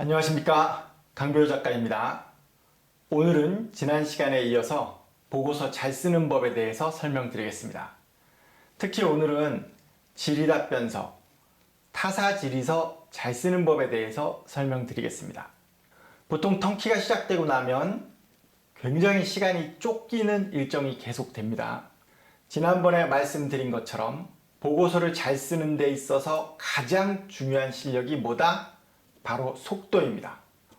안녕하십니까, 강배우 작가입니다. 오늘은 지난 시간에 이어서 보고서 잘 쓰는 법에 대해서 설명드리겠습니다. 특히 오늘은 질의답변서, 타사질의서 잘 쓰는 법에 대해서 설명드리겠습니다. 보통 턴키가 시작되고 나면 굉장히 시간이 쫓기는 일정이 계속됩니다. 지난번에 말씀드린 것처럼 보고서를 잘 쓰는 데 있어서 가장 중요한 실력이 뭐다? 바로 속도입니다.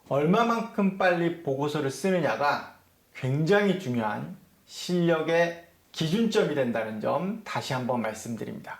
얼마만큼 빨리 보고서를 쓰느냐가 굉장히 중요한 실력의 기준점이 된다는 점 다시 한번 말씀드립니다.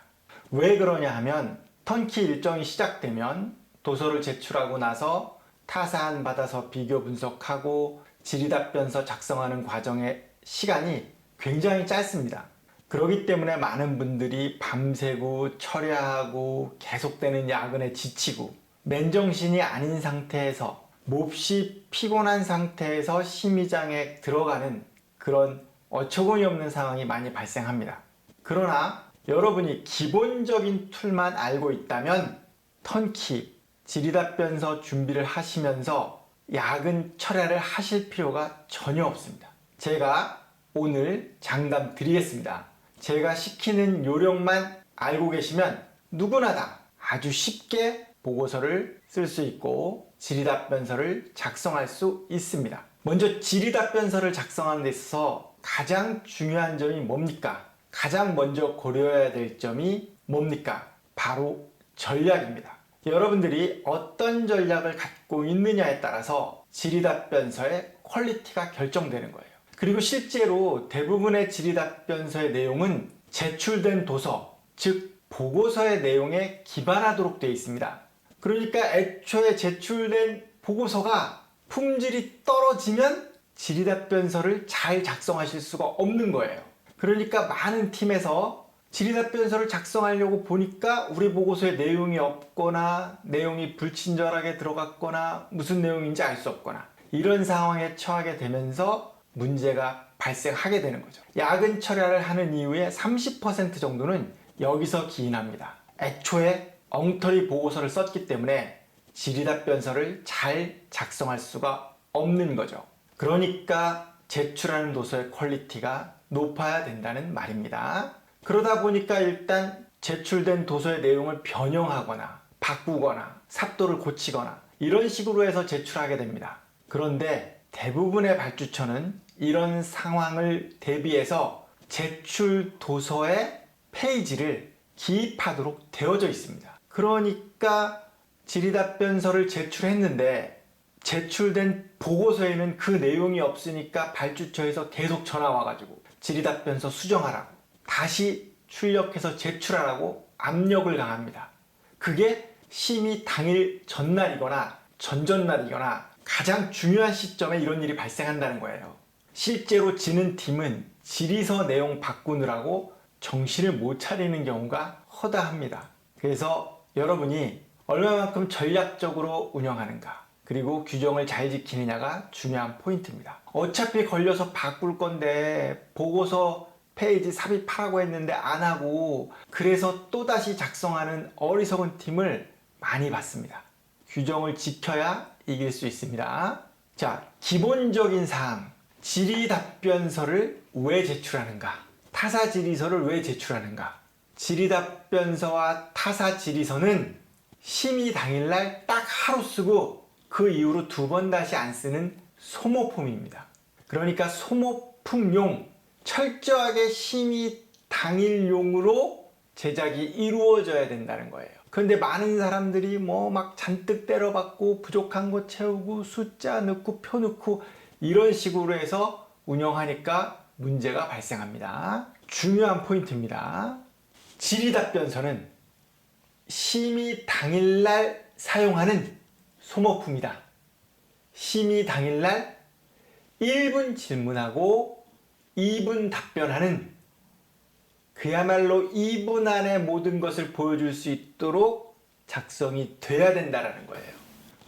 왜 그러냐 하면 턴키 일정이 시작되면 도서를 제출하고 나서 타사안 받아서 비교 분석하고 질의답변서 작성하는 과정의 시간이 굉장히 짧습니다. 그렇기 때문에 많은 분들이 밤새고 철야하고 계속되는 야근에 지치고 맨정신이 아닌 상태에서 몹시 피곤한 상태에서 심의장에 들어가는 그런 어처구니 없는 상황이 많이 발생합니다. 그러나 여러분이 기본적인 툴만 알고 있다면 턴키, 질의답변서 준비를 하시면서 야근 철야를 하실 필요가 전혀 없습니다. 제가 오늘 장담 드리겠습니다. 제가 시키는 요령만 알고 계시면 누구나 다 아주 쉽게 보고서를 쓸 수 있고 질의답변서를 작성할 수 있습니다. 먼저 질의답변서를 작성하는 데 있어서 가장 중요한 점이 뭡니까? 가장 먼저 고려해야 될 점이 뭡니까? 바로 전략입니다. 여러분들이 어떤 전략을 갖고 있느냐에 따라서 질의답변서의 퀄리티가 결정되는 거예요. 그리고 실제로 대부분의 질의답변서의 내용은 제출된 도서, 즉 보고서의 내용에 기반하도록 되어 있습니다. 그러니까 애초에 제출된 보고서가 품질이 떨어지면 질의답변서를 잘 작성하실 수가 없는 거예요. 그러니까 많은 팀에서 질의답변서를 작성하려고 보니까 우리 보고서에 내용이 없거나 내용이 불친절하게 들어갔거나 무슨 내용인지 알 수 없거나 이런 상황에 처하게 되면서 문제가 발생하게 되는 거죠. 야근 철야를 하는 이유의 30% 정도는 여기서 기인합니다. 애초에 엉터리 보고서를 썼기 때문에 질의답변서를 잘 작성할 수가 없는 거죠. 그러니까 제출하는 도서의 퀄리티가 높아야 된다는 말입니다. 그러다 보니까 일단 제출된 도서의 내용을 변형하거나 바꾸거나 삽도를 고치거나 이런 식으로 해서 제출하게 됩니다. 그런데 대부분의 발주처는 이런 상황을 대비해서 제출 도서의 페이지를 기입하도록 되어져 있습니다. 그러니까 질의답변서를 제출했는데 제출된 보고서에는 그 내용이 없으니까 발주처에서 계속 전화 와가지고 질의답변서 수정하라고 다시 출력해서 제출하라고 압력을 가합니다. 그게 심의 당일 전날이거나 전전날이거나 가장 중요한 시점에 이런 일이 발생한다는 거예요. 실제로 지는 팀은 질의서 내용 바꾸느라고 정신을 못 차리는 경우가 허다합니다. 그래서 여러분이 얼마만큼 전략적으로 운영하는가 그리고 규정을 잘 지키느냐가 중요한 포인트입니다. 어차피 걸려서 바꿀 건데 보고서 페이지 삽입하라고 했는데 안 하고 그래서 또다시 작성하는 어리석은 팀을 많이 봤습니다. 규정을 지켜야 이길 수 있습니다. 자, 기본적인 사항, 질의답변서를 왜 제출하는가? 타사질의서를 왜 제출하는가? 질의답변서와 타사질의서는 심의 당일날 딱 하루 쓰고 그 이후로 두 번 다시 안 쓰는 소모품입니다. 그러니까 소모품용, 철저하게 심의 당일용으로 제작이 이루어져야 된다는 거예요. 그런데 많은 사람들이 뭐 막 잔뜩 때려박고 부족한 거 채우고 숫자 넣고 표 넣고 이런 식으로 해서 운영하니까 문제가 발생합니다. 중요한 포인트입니다. 질의답변서는 심의 당일날 사용하는 소모품이다. 심의 당일날 1분 질문하고 2분 답변하는 그야말로 2분 안에 모든 것을 보여줄 수 있도록 작성이 돼야 된다는 거예요.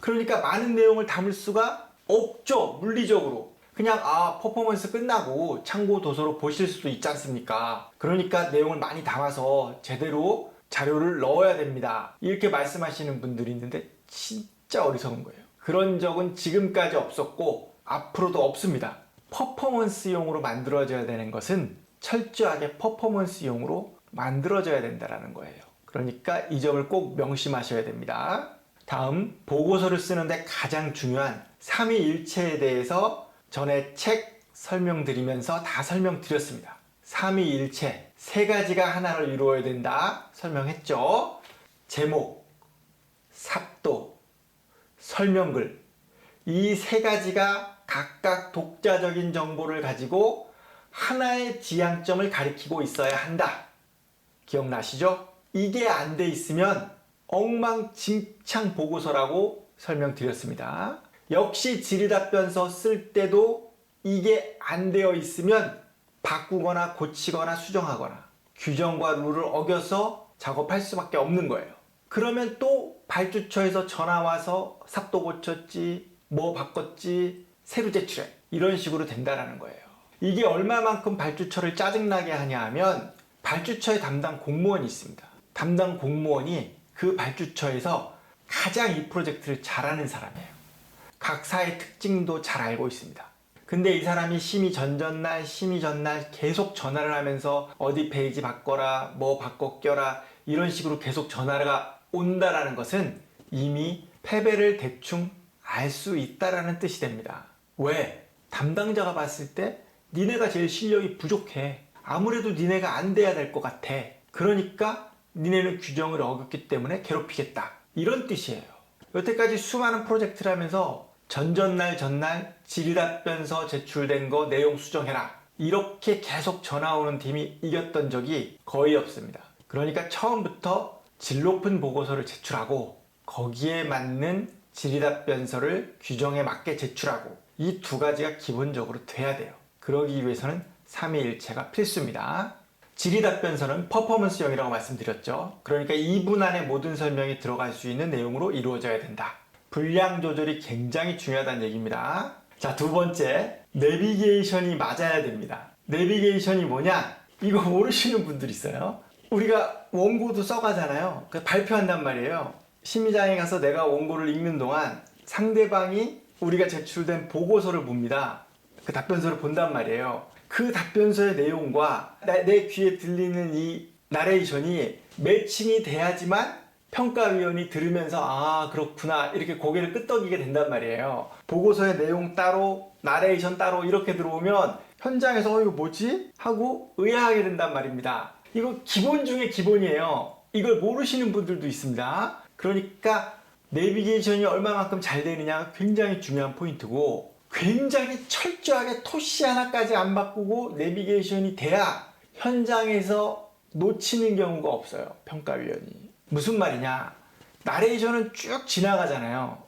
그러니까 많은 내용을 담을 수가 없죠. 물리적으로. 그냥 퍼포먼스 끝나고 참고 도서로 보실 수도 있지 않습니까? 그러니까 내용을 많이 담아서 제대로 자료를 넣어야 됩니다. 이렇게 말씀하시는 분들이 있는데 진짜 어리석은 거예요. 그런 적은 지금까지 없었고 앞으로도 없습니다. 퍼포먼스용으로 만들어져야 되는 것은 철저하게 퍼포먼스용으로 만들어져야 된다는 거예요. 그러니까 이 점을 꼭 명심하셔야 됩니다. 다음, 보고서를 쓰는데 가장 중요한 삼위일체에 대해서 전에 책 설명드리면서 다 설명드렸습니다. 삼위일체, 세 가지가 하나를 이루어야 된다 설명했죠. 제목, 삽도, 설명글, 이 세 가지가 각각 독자적인 정보를 가지고 하나의 지향점을 가리키고 있어야 한다. 기억나시죠? 이게 안 돼 있으면 엉망진창 보고서라고 설명드렸습니다. 역시 질의답변서 쓸 때도 이게 안 되어 있으면 바꾸거나 고치거나 수정하거나 규정과 룰을 어겨서 작업할 수밖에 없는 거예요. 그러면 또 발주처에서 전화 와서 삽도 고쳤지, 뭐 바꿨지, 새로 제출해. 이런 식으로 된다는 거예요. 이게 얼마만큼 발주처를 짜증나게 하냐 하면 발주처의 담당 공무원이 있습니다. 담당 공무원이 그 발주처에서 가장 이 프로젝트를 잘하는 사람이에요. 각 사의 특징도 잘 알고 있습니다. 근데 이 사람이 심의 전날 계속 전화를 하면서 어디 페이지 바꿔라, 뭐 바꿔 껴라 이런 식으로 계속 전화가 온다라는 것은 이미 패배를 대충 알 수 있다라는 뜻이 됩니다. 왜? 담당자가 봤을 때 니네가 제일 실력이 부족해. 아무래도 니네가 안 돼야 될 것 같아. 그러니까 니네는 규정을 어겼기 때문에 괴롭히겠다. 이런 뜻이에요. 여태까지 수많은 프로젝트를 하면서 전날 질의답변서 제출된 거 내용 수정해라. 이렇게 계속 전화 오는 팀이 이겼던 적이 거의 없습니다. 그러니까 처음부터 질 높은 보고서를 제출하고 거기에 맞는 질의답변서를 규정에 맞게 제출하고 이 두 가지가 기본적으로 돼야 돼요. 그러기 위해서는 삼위일체가 필수입니다. 질의답변서는 퍼포먼스형이라고 말씀드렸죠. 그러니까 2분 안에 모든 설명이 들어갈 수 있는 내용으로 이루어져야 된다. 분량 조절이 굉장히 중요하다는 얘기입니다. 자, 두 번째, 내비게이션이 맞아야 됩니다. 내비게이션이 뭐냐? 이거 모르시는 분들 있어요. 우리가 원고도 써가잖아요. 발표한단 말이에요. 심의장에 가서 내가 원고를 읽는 동안 상대방이 우리가 제출된 보고서를 봅니다. 그 답변서를 본단 말이에요. 그 답변서의 내용과 내 귀에 들리는 이 나레이션이 매칭이 돼야지만 평가위원이 들으면서 아 그렇구나 이렇게 고개를 끄덕이게 된단 말이에요. 보고서의 내용 따로 나레이션 따로 이렇게 들어오면 현장에서 이거 뭐지? 하고 의아하게 된단 말입니다. 이거 기본 중에 기본이에요. 이걸 모르시는 분들도 있습니다. 그러니까 내비게이션이 얼마만큼 잘 되느냐가 굉장히 중요한 포인트고 굉장히 철저하게 토시 하나까지 안 바꾸고 내비게이션이 돼야 현장에서 놓치는 경우가 없어요. 평가위원이. 무슨 말이냐? 나레이션은 쭉 지나가잖아요.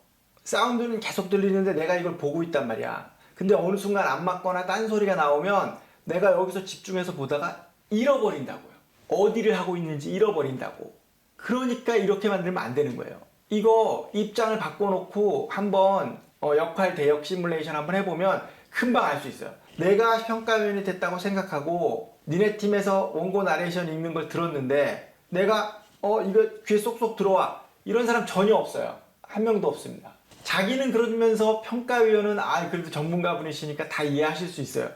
사운드는 계속 들리는데 내가 이걸 보고 있단 말이야. 근데 어느 순간 안 맞거나 딴소리가 나오면 내가 여기서 집중해서 보다가 잃어버린다고요. 어디를 하고 있는지 잃어버린다고. 그러니까 이렇게 만들면 안 되는 거예요. 이거 입장을 바꿔놓고 한번 역할 대역 시뮬레이션 한번 해보면 금방 알 수 있어요. 내가 평가위원이 됐다고 생각하고 니네 팀에서 원고 나레이션 읽는 걸 들었는데 내가 이거 귀에 쏙쏙 들어와 이런 사람 전혀 없어요. 한 명도 없습니다. 자기는 그러면서 평가위원은 그래도 전문가분이시니까 다 이해하실 수 있어요.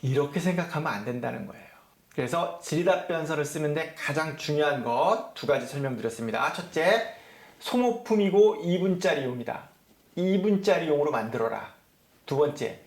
이렇게 생각하면 안 된다는 거예요. 그래서 질의답변서를 쓰는데 가장 중요한 것 두 가지 설명드렸습니다. 첫째, 소모품이고 2분짜리 용이다. 2분짜리 용으로 만들어라. 두 번째,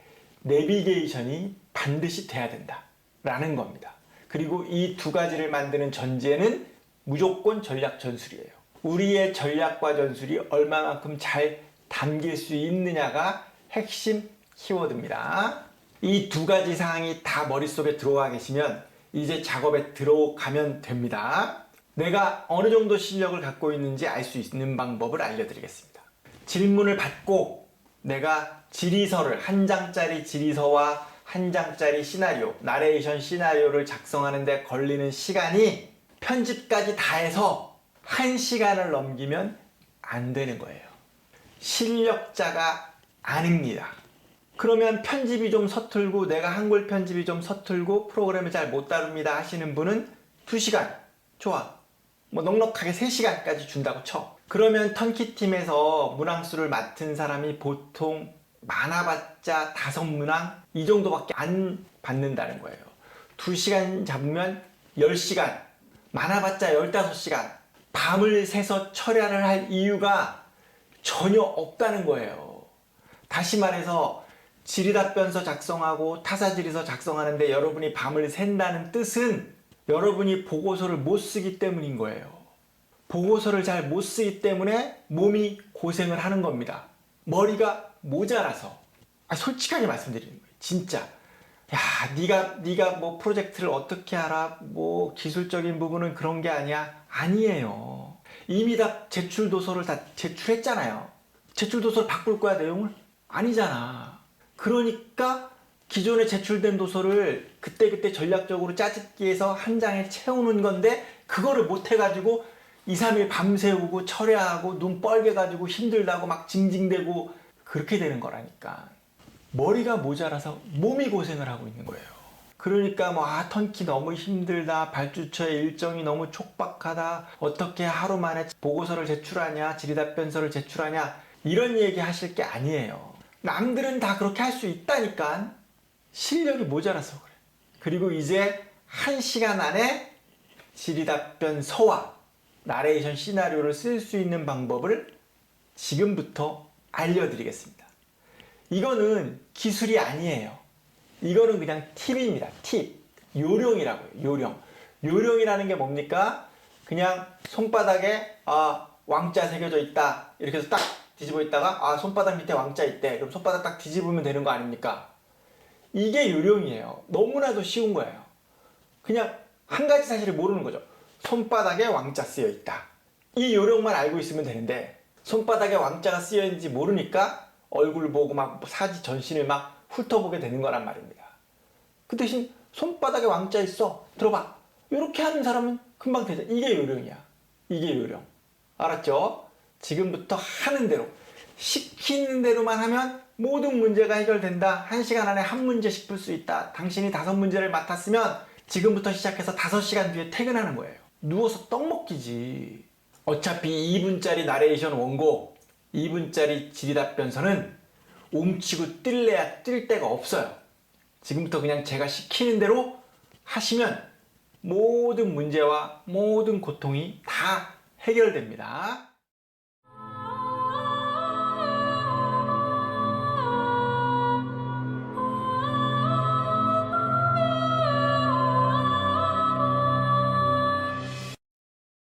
내비게이션이 반드시 돼야 된다. 라는 겁니다. 그리고 이 두 가지를 만드는 전제는 무조건 전략 전술이에요. 우리의 전략과 전술이 얼마만큼 잘 담길 수 있느냐가 핵심 키워드입니다. 이 두 가지 사항이 다 머릿속에 들어와 계시면 이제 작업에 들어가면 됩니다. 내가 어느 정도 실력을 갖고 있는지 알 수 있는 방법을 알려드리겠습니다. 질문을 받고 내가 질의서를 한 장짜리 질의서와 한 장짜리 시나리오, 나레이션 시나리오를 작성하는데 걸리는 시간이 편집까지 다 해서 1시간을 넘기면 안 되는 거예요. 실력자가 아닙니다. 그러면 편집이 좀 서툴고 내가 한글 편집이 좀 서툴고 프로그램을 잘 못 다룹니다 하시는 분은 2시간 좋아. 뭐 넉넉하게 3시간까지 준다고 쳐. 그러면 턴키팀에서 문항수를 맡은 사람이 보통 많아봤자 5문항 이 정도밖에 안 받는다는 거예요. 2시간 잡으면 10시간, 많아봤자 15시간, 밤을 새서 철야를 할 이유가 전혀 없다는 거예요. 다시 말해서 질의답변서 작성하고 타사질의서 작성하는데 여러분이 밤을 샌다는 뜻은 여러분이 보고서를 못 쓰기 때문인 거예요. 보고서를 잘 못 쓰기 때문에 몸이 고생을 하는 겁니다. 머리가 모자라서. 솔직하게 말씀드리는 거예요. 진짜. 야, 네가 뭐 프로젝트를 어떻게 알아? 뭐 기술적인 부분은 그런 게 아니야. 아니에요. 이미 다 제출 도서를 다 제출했잖아요. 제출 도서를 바꿀 거야, 내용을? 아니잖아. 그러니까 기존에 제출된 도서를 그때그때 전략적으로 짜집기해서 한 장에 채우는 건데 그거를 못 해가지고 2, 3일 밤새우고 철야하고 눈 뻘개가지고 힘들다고 막 징징대고 그렇게 되는 거라니까. 머리가 모자라서 몸이 고생을 하고 있는 거예요. 그러니까 뭐 턴키 너무 힘들다, 발주처의 일정이 너무 촉박하다, 어떻게 하루 만에 보고서를 제출하냐, 질의답변서를 제출하냐 이런 얘기 하실 게 아니에요. 남들은 다 그렇게 할 수 있다니까. 실력이 모자라서 그래. 그리고 이제 1시간 안에 질의답변서와 나레이션 시나리오를 쓸 수 있는 방법을 지금부터 알려드리겠습니다. 이거는 기술이 아니에요. 이거는 그냥 팁입니다. 팁. 요령이라고요. 요령. 요령이라는 게 뭡니까? 그냥 손바닥에 왕자 새겨져 있다. 이렇게 해서 딱 뒤집어 있다가 손바닥 밑에 왕자 있대. 그럼 손바닥 딱 뒤집으면 되는 거 아닙니까? 이게 요령이에요. 너무나도 쉬운 거예요. 그냥 한 가지 사실을 모르는 거죠. 손바닥에 왕자 쓰여 있다. 이 요령만 알고 있으면 되는데 손바닥에 왕자가 쓰여 있는지 모르니까 얼굴 보고 막 사지 전신을 막 훑어보게 되는 거란 말입니다. 그 대신 손바닥에 왕자 있어. 들어봐. 이렇게 하는 사람은 금방 되죠. 이게 요령이야. 이게 요령. 알았죠? 지금부터 하는 대로, 시키는 대로만 하면 모든 문제가 해결된다. 1시간 안에 한 문제씩 풀 수 있다. 당신이 5문제를 맡았으면 지금부터 시작해서 5시간 뒤에 퇴근하는 거예요. 누워서 떡 먹기지. 어차피 2분짜리 나레이션 원고, 2분짜리 질의답변서는 옮치고 뛸래야 뛸 데가 없어요. 지금부터 그냥 제가 시키는 대로 하시면 모든 문제와 모든 고통이 다 해결됩니다.